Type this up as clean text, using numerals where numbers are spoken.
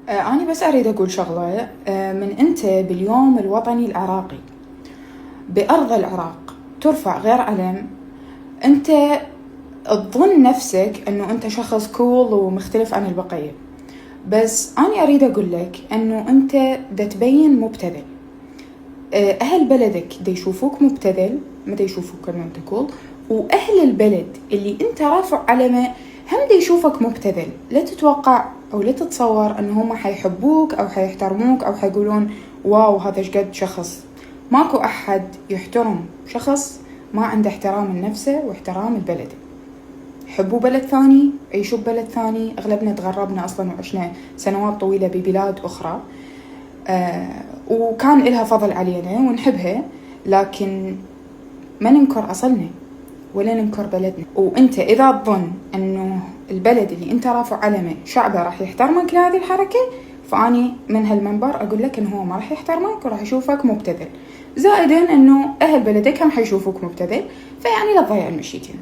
أنا بس أريد أقول شغلة. من أنت باليوم الوطني العراقي بأرض العراق ترفع غير علم، أنت تظن نفسك أنه أنت شخص كول ومختلف عن البقية، بس أنا أريد أقول لك أنه أنت دا تبين مبتذل. أهل بلدك دا يشوفوك مبتذل، ما دا يشوفوك أنه أنت كول، وأهل البلد اللي أنت رافع علمه هم دا يشوفك مبتذل. لا تتوقع أو لا تتصور أنه هم حيحبوك أو حيحترموك أو حيقولون واو هذا شقد شخص. ماكو أحد يحترم شخص ما عنده احترام لنفسه واحترام البلد. حبوا بلد ثاني، عيشوا ببلد ثاني. أغلبنا تغربنا أصلاً وعشنا سنوات طويلة ببلاد أخرى، وكان إلها فضل علينا ونحبها، لكن ما ننكر أصلنا ولا ننكر بلدنا. وأنت إذا تظن أنه البلد اللي أنت رافع علمه شعبه راح يحترمك لهذه الحركة، فأني من هالمنبر أقول لك أنه هو ما راح يحترمك وراح يشوفك مبتذل. زائداً أنه أهل بلدك هم حيشوفوك مبتذل، فيعني لا تضيع المشيتين.